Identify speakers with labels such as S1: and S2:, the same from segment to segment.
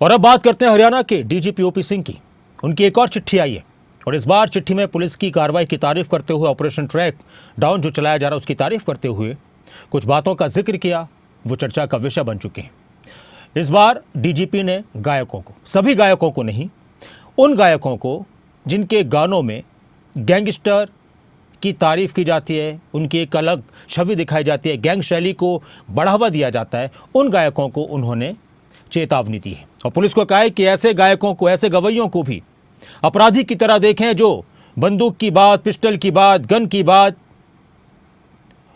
S1: और अब बात करते हैं हरियाणा के डीजीपी ओपी सिंह की। उनकी एक और चिट्ठी आई है और इस बार चिट्ठी में पुलिस की कार्रवाई की तारीफ करते हुए ऑपरेशन ट्रैक डाउन जो चलाया जा रहा है उसकी तारीफ करते हुए कुछ बातों का जिक्र किया, वो चर्चा का विषय बन चुके हैं। इस बार डीजीपी ने गायकों को, सभी गायकों को नहीं, उन गायकों को जिनके गानों में गैंगस्टर की तारीफ की जाती है, उनकी एक अलग छवि दिखाई जाती है, गैंग शैली को बढ़ावा दिया जाता है, उन गायकों को उन्होंने चेतावनी दी है और पुलिस को कहा है कि ऐसे गायकों को, ऐसे गवैयों को भी अपराधी की तरह देखें जो बंदूक की बात, पिस्टल की बात, गन की बात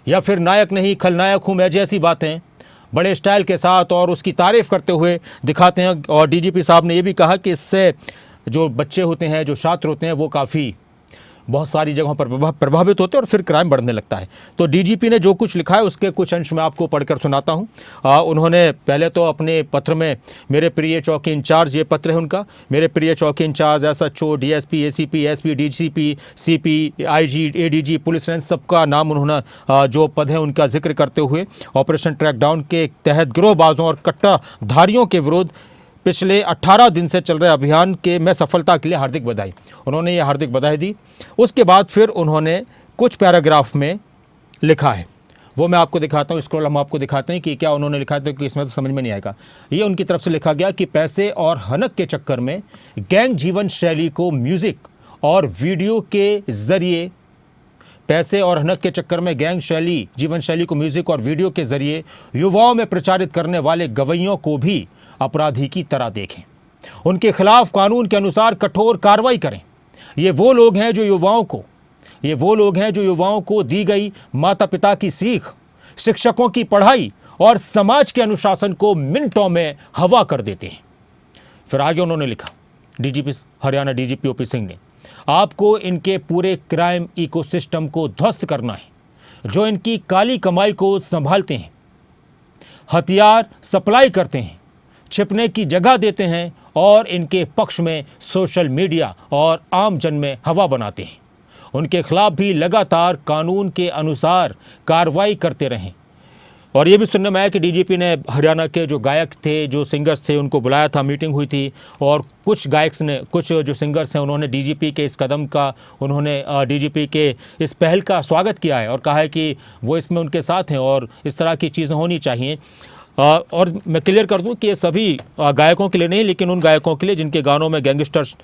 S1: या फिर नायक नहीं खलनायक हूं मैं जैसी बातें बड़े स्टाइल के साथ और उसकी तारीफ करते हुए दिखाते हैं। और डीजीपी साहब ने यह भी कहा कि इससे जो बच्चे होते हैं, जो छात्र होते हैं, वो काफ़ी बहुत सारी जगहों पर प्रभावित होते हैं और फिर क्राइम बढ़ने लगता है। तो डीजीपी ने जो कुछ लिखा है उसके कुछ अंश मैं आपको पढ़कर सुनाता हूं। उन्होंने पहले तो अपने पत्र में मेरे प्रिय चौकी इंचार्ज, ये पत्र है उनका, मेरे प्रिय चौकी incharge, SHO, DSP, ACP, SP, DCP, CP, IG, ADG, police range, सबका नाम उन्होंने जो पद है उनका जिक्र करते हुए ऑपरेशन ट्रैकडाउन के तहत गिरोहबाजों और कट्टाधारियों के विरुद्ध पिछले 18 दिन से चल रहे अभियान के में सफलता के लिए हार्दिक बधाई, उन्होंने ये हार्दिक बधाई दी। उसके बाद फिर उन्होंने कुछ पैराग्राफ में लिखा है, वो मैं आपको दिखाता हूँ, स्क्रॉल हम आपको दिखाते हैं कि क्या उन्होंने लिखा था, कि इसमें तो समझ में नहीं आएगा। ये उनकी तरफ से लिखा गया कि पैसे और हनक के चक्कर में गैंग जीवन शैली को म्यूज़िक और वीडियो के ज़रिए, पैसे और हनक के चक्कर में गैंग शैली, जीवन शैली को म्यूज़िक और वीडियो के ज़रिए युवाओं में प्रचारित करने वाले गवैयों को भी अपराधी की तरह देखें, उनके खिलाफ कानून के अनुसार कठोर कार्रवाई करें। ये वो लोग हैं जो युवाओं को दी गई माता पिता की सीख, शिक्षकों की पढ़ाई और समाज के अनुशासन को मिनटों में हवा कर देते हैं। फिर आगे उन्होंने लिखा, DGP Haryana DGP OP Singh ने, आपको इनके पूरे क्राइम इकोसिस्टम को ध्वस्त करना है जो इनकी काली कमाई को संभालते हैं, हथियार सप्लाई करते हैं, छिपने की जगह देते हैं और इनके पक्ष में सोशल मीडिया और आम जन में हवा बनाते हैं। उनके खिलाफ भी लगातार कानून के अनुसार कार्रवाई करते रहें। और ये भी सुनने में आया कि डीजीपी ने हरियाणा के जो गायक थे, जो सिंगर्स थे, उनको बुलाया था, मीटिंग हुई थी और कुछ जो सिंगर्स हैं उन्होंने डीजीपी के इस कदम का, उन्होंने डीजीपी के इस पहल का स्वागत किया है और कहा है कि वो इसमें उनके साथ हैं और इस तरह की चीज़ें होनी चाहिए। और मैं क्लियर कर दूं कि ये सभी गायकों के लिए नहीं, लेकिन उन गायकों के लिए जिनके गानों में गैंगस्टर्स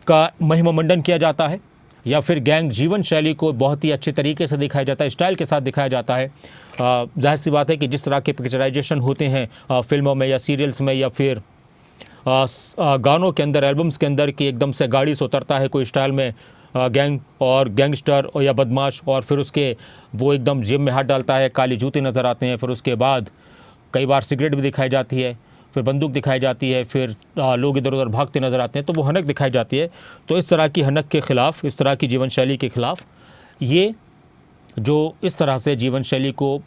S1: का महिमा मंडन किया जाता है या फिर गैंग जीवन शैली को बहुत ही अच्छे तरीके से दिखाया जाता है, स्टाइल के साथ दिखाया जाता है। जाहिर सी बात है कि जिस तरह के पिक्चराइजेशन होते हैं फिल्मों में या सीरियल्स में या फिर गानों के अंदर, एल्बम्स के अंदर, कि एकदम से गाड़ी से उतरता है कोई स्टाइल में गैंग और गैंगस्टर और या बदमाश और फिर उसके वो एकदम जेब में हाथ डालता है, काले जूते नज़र आते हैं, फिर उसके बाद कई बार सिगरेट भी दिखाई जाती है, फिर बंदूक दिखाई जाती है, फिर लोग इधर उधर भागते नज़र आते हैं, तो वो हनक दिखाई जाती है। तो इस तरह की हनक के ख़िलाफ़, इस तरह की जीवन शैली के ख़िलाफ़, ये जो इस तरह से जीवन शैली को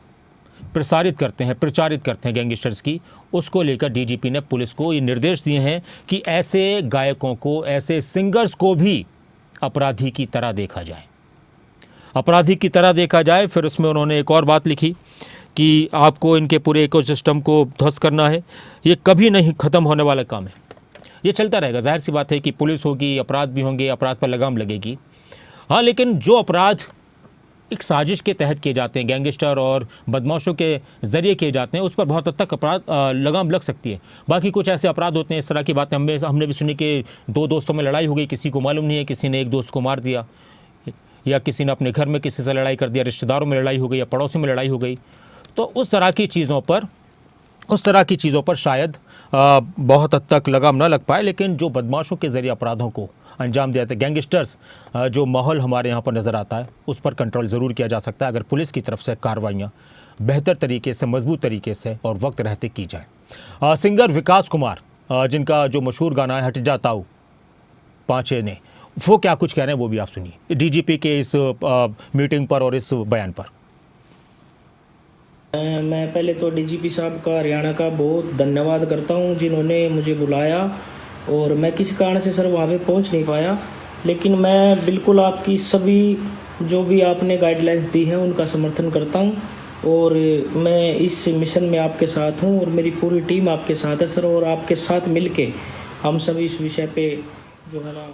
S1: प्रचारित करते हैं गैंगस्टर्स की, उसको लेकर डीजीपी ने पुलिस को ये निर्देश दिए हैं कि ऐसे गायकों को, ऐसे सिंगर्स को भी अपराधी की तरह देखा जाए, फिर उसमें उन्होंने एक और बात लिखी कि आपको इनके पूरे इकोसिस्टम को ध्वस्त करना है, ये कभी नहीं ख़त्म होने वाला काम है, ये चलता रहेगा। जाहिर सी बात है कि पुलिस होगी, अपराध भी होंगे, अपराध पर लगाम लगेगी। हाँ, लेकिन जो अपराध एक साजिश के तहत किए जाते हैं, गैंगस्टर और बदमाशों के ज़रिए किए जाते हैं, उस पर बहुत हद तक अपराध लगाम लग सकती है। बाकी कुछ ऐसे अपराध होते हैं, इस तरह की बातें हमने भी सुनी कि 2 दोस्तों में लड़ाई हो गई, किसी को मालूम नहीं है, किसी ने एक दोस्त को मार दिया, या किसी ने अपने घर में किसी से लड़ाई कर दिया, रिश्तेदारों में लड़ाई हो गई या पड़ोसी में लड़ाई हो गई। तो उस तरह की चीज़ों पर शायद बहुत हद तक लगाम न लग पाए, लेकिन जो बदमाशों के ज़रिए अपराधों को अंजाम दिया जाता है, गैंगस्टर्स जो माहौल हमारे यहाँ पर नज़र आता है, उस पर कंट्रोल ज़रूर किया जा सकता है अगर पुलिस की तरफ से कार्रवाइयाँ बेहतर तरीके से, मजबूत तरीके से और वक्त रहते की जाए। सिंगर विकास कुमार, जिनका जो मशहूर गाना है हट जाता हूँ पाँचे ने, वो क्या कुछ कह रहे हैं वो भी आप सुनिए डीजीपी के इस मीटिंग पर और इस बयान पर।
S2: मैं पहले तो डीजीपी साहब का, हरियाणा का बहुत धन्यवाद करता हूं जिन्होंने मुझे बुलाया, और मैं किसी कारण से सर वहां पे पहुंच नहीं पाया, लेकिन मैं बिल्कुल आपकी सभी जो भी आपने गाइडलाइंस दी हैं उनका समर्थन करता हूं। और मैं इस मिशन में आपके साथ हूँ और मेरी पूरी टीम आपके साथ है सर, और आपके साथ मिलके हम सब इस विषय पे जो है ना।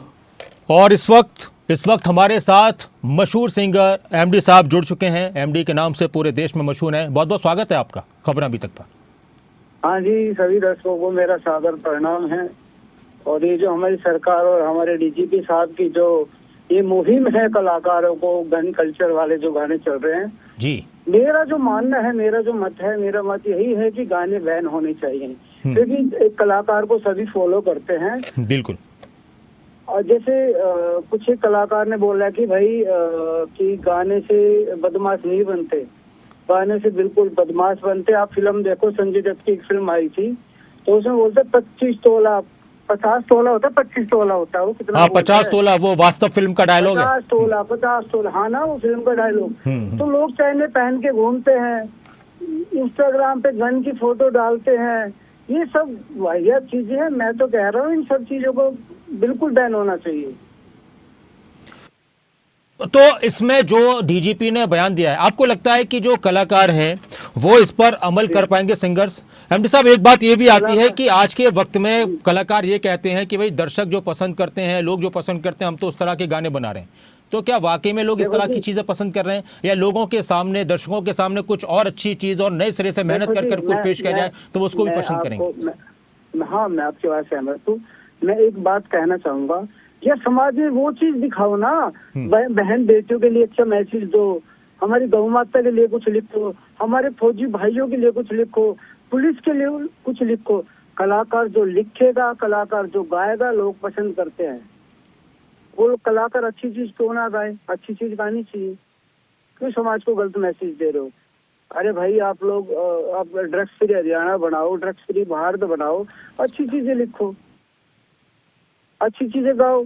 S1: और इस वक्त हमारे साथ मशहूर सिंगर एमडी साहब जुड़ चुके हैं। एमडी के नाम से पूरे देश में मशहूर हैं। बहुत बहुत स्वागत है आपका खबर अभी तक पर।
S3: हाँ जी, सभी दर्शकों को मेरा सादर प्रणाम है। और ये जो हमारी सरकार और हमारे डीजीपी साहब की जो ये मुहिम है कलाकारों को गन कल्चर वाले जो गाने चल रहे हैं
S1: जी,
S3: मेरा जो मानना है, मेरा जो मत है, मेरा मत यही है कि गाने बैन होने चाहिए, क्योंकि एक कलाकार को सभी फॉलो करते हैं।
S1: बिल्कुल।
S3: और जैसे कुछ एक कलाकार ने बोला कि भाई कि गाने से बदमाश नहीं बनते, गाने से बिल्कुल बदमाश बनते। आप फिल्म देखो, संजय दत्त की एक फिल्म आई थी तो उसमें बोलते 25 तोला 50 तोला होता है, 25 तोला होता है, वो कितना?
S1: हाँ, 50 तोला, वो वास्तव फिल्म का डायलॉग है।
S3: 50 तोला, हाँ ना, वो फिल्म का डायलॉग। तो लोग चैने पहन के घूमते हैं, इंस्टाग्राम पे गन की फोटो डालते हैं, ये सब वाहियात चीजें हैं। मैं तो कह रहा हूँ इन सब चीजों को बिल्कुल बैन होना चाहिए।
S1: तो इसमें जो डीजीपी ने बयान दिया है, आपको लगता है कि जो कलाकार हैं वो इस पर अमल कर पाएंगे? सिंगर्स एमडी साहब, एक बात ये भी आती है कि आज के वक्त में कलाकार ये कहते हैं कि भाई दर्शक जो पसंद करते हैं, लोग जो पसंद करते हैं, हम तो उस तरह के गाने बना रहे हैं। तो क्या वाकई में लोग इस तरह की चीजें पसंद कर रहे हैं, या लोगों के सामने, दर्शकों के सामने कुछ और अच्छी चीज और नए सिरे से मेहनत कर कुछ पेश किया जाए तो वो उसको भी पसंद करेंगे?
S3: हाँ, मैं आपकी बात सहमत हूँ। मैं एक बात कहना चाहूंगा, या समाज में वो चीज दिखाओ ना, बहन बेटियों के लिए अच्छा मैसेज दो, हमारी गौ माता के लिए कुछ लिखो, हमारे फौजी भाइयों के लिए कुछ लिखो, पुलिस के लिए कुछ लिखो। कलाकार जो लिखेगा, कलाकार जो गाएगा, लोग पसंद करते हैं। वो लोग कलाकार अच्छी चीज क्यों ना गाए? अच्छी चीज गानी चाहिए। क्यों समाज को गलत मैसेज दे रहे हो? अरे भाई, आप लोग आप ड्रग्स फ्री हरियाणा बनाओ, ड्रग्स फ्री भारत बनाओ, अच्छी चीजें लिखो, अच्छी चीजें गाओ।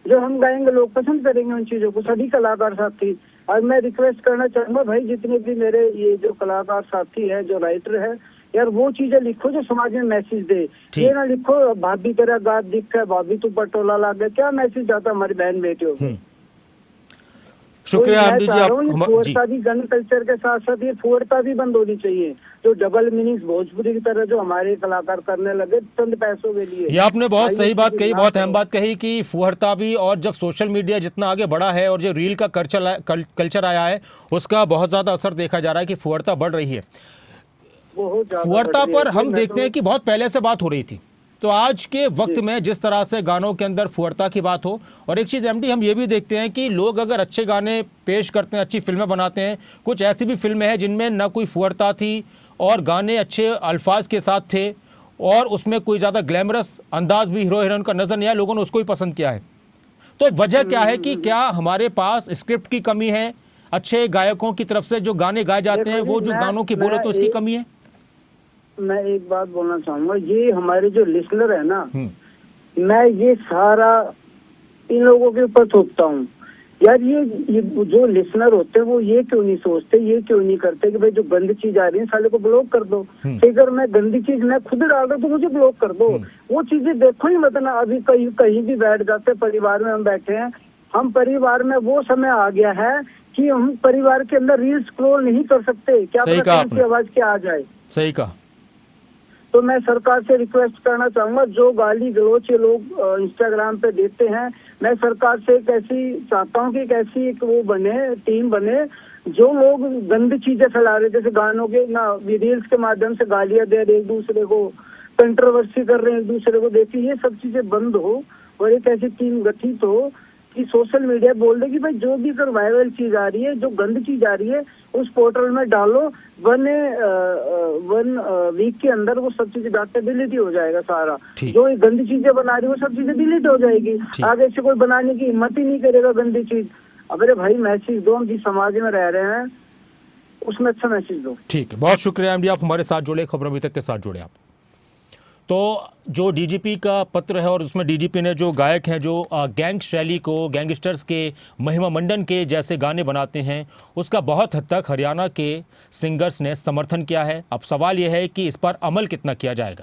S3: जो हम गाएंगे लोग पसंद करेंगे उन चीजों को, सभी कलाकार साथी। और मैं रिक्वेस्ट करना चाहूंगा भाई, जितने भी मेरे ये जो कलाकार साथी है, जो राइटर है, यार वो चीजें लिखो जो समाज में मैसेज दे। ये ना लिखो भाभी तेरा गात दिख है, भाभी तू पटोला ला गया, क्या मैसेज आता हमारी बहन बेटियों को?
S1: शुक्रिया एमडी जी।
S3: फुहड़ता भी गन कल्चर के साथ साथ ये फुहड़ता भी बंद होनी चाहिए, जो डबल मीनिंग्स भोजपुरी की तरह जो हमारे कलाकार करने लगे चंद पैसों के लिए।
S1: ये आपने बहुत सही बात कही, बहुत अहम बात कही कि फुहड़ता भी, और जब सोशल मीडिया जितना आगे बढ़ा है और जो रील का कल्चर आया है, उसका बहुत ज्यादा असर देखा जा रहा है कि फुहड़ता बढ़ रही है। फुहड़ता पर हम देखते हैं कि बहुत पहले से बात हो रही थी, तो आज के वक्त में जिस तरह से गानों के अंदर फुहड़ता की बात हो, और एक चीज़ एमडी हम ये भी देखते हैं कि लोग अगर अच्छे गाने पेश करते हैं, अच्छी फिल्में बनाते हैं, कुछ ऐसी भी फिल्में हैं जिनमें ना कोई फुहड़ता थी और गाने अच्छे अल्फाज के साथ थे और उसमें कोई ज़्यादा ग्लैमरस अंदाज भी हीरो हीरोइन का नज़र नहीं आया, लोगों ने उसको भी पसंद किया है। तो वजह क्या है कि क्या हमारे पास स्क्रिप्ट की कमी है, अच्छे गायकों की तरफ से जो गाने गाए जाते हैं वो जो गानों की बोल होती है उसकी कमी है?
S3: मैं एक बात बोलना चाहूंगा, ये हमारे जो लिसनर है ना, मैं ये सारा इन लोगों के ऊपर थोपता हूँ। यार ये जो लिसनर होते हैं वो ये क्यों नहीं सोचते, ये क्यों नहीं करते कि भाई जो गंदी चीज आ रही है साले को ब्लॉक कर दो। अगर मैं गंदी चीज मैं खुद डाल रहा हूँ तो मुझे ब्लॉक कर दो। वो चीजें देखो ही मत ना। अभी कहीं भी बैठ जाते, परिवार में हम बैठे हैं, हम परिवार में वो समय आ गया है कि हम परिवार के अंदर रील स्क्रॉल नहीं कर सकते। क्या पता उनकी आवाज क्या आ जाए।
S1: सही कहा।
S3: तो मैं सरकार से रिक्वेस्ट करना चाहूंगा, जो गाली गलौच ये लोग इंस्टाग्राम पे देते हैं, मैं सरकार से एक ऐसी चाहता हूँ कि एक ऐसी एक वो बने, टीम बने, जो लोग गंदी चीजें फैला रहे, जैसे गानों के ना रील्स के माध्यम से गालियां दे रहे एक दूसरे को, कंट्रोवर्सी कर रहे हैं एक दूसरे को, देखिए ये सब चीजें बंद हो और एक ऐसी टीम गठित हो कि सोशल मीडिया बोल दे कि भाई जो भी अगर वायरल चीज आ रही है, जो गंदी चीज आ रही है, उस पोर्टल में डालो, वन वीक के अंदर वो सब चीजें डाटा डिलीट हो जाएगा सारा। जो ये गंदी चीजें बना रही है वो सब चीजें डिलीट हो जाएगी। आगे से कोई बनाने की हिम्मत ही नहीं करेगा गंदी चीज। अरे भाई मैसेज दो, हम जिस समाज में रह रहे हैं उसमें अच्छा मैसेज दो। ठीक है,
S1: बहुत शुक्रिया एमडी, आप हमारे साथ जुड़े, खबरों अभी तक के साथ जुड़े आप। तो जो डीजीपी का पत्र है और उसमें डीजीपी ने जो गायक हैं जो गैंग शैली को, गैंगस्टर्स के, महिमा मंडन के जैसे गाने बनाते हैं, उसका बहुत हद तक हरियाणा के सिंगर्स ने समर्थन किया है। अब सवाल यह है कि इस पर अमल कितना किया जाएगा।